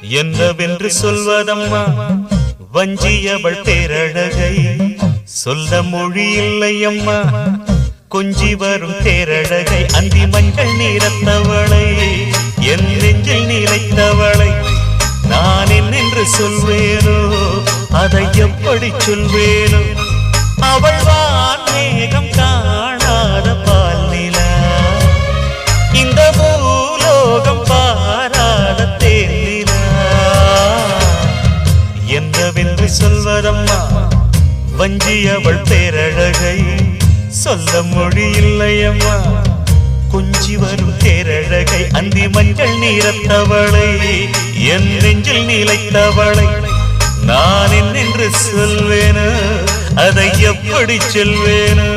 என்னவென்று சொல்வதம்மா வஞ்சியவள் பேரழகை சொல்ல மொழி இல்லையம்மா கொஞ்சி வரும் தேரழகை அந்தி மஞ்சள் நீரத்தவளை என் நெஞ்சில் நிலைத்தவளை நான் என்னென்று சொல்வேனோ அதை எப்படி சொல்வேனோ அவள் வான் மேகம் காணாத பால் நிலா இந்த பூலோகம் பாராத தேனிலா என்னவென்று சொல்வதம்மா வஞ்சியவள் பேரழகை சொல்ல மொழி இல்லையம்மா கொஞ்சி வரும் தேரழகை அந்தி மஞ்சள் நீரத்தவளை என் நெஞ்சில் நிலைத்தவளை நான் என்னென்று சொல்வேனோ அதை எப்படி சொல்வேனோ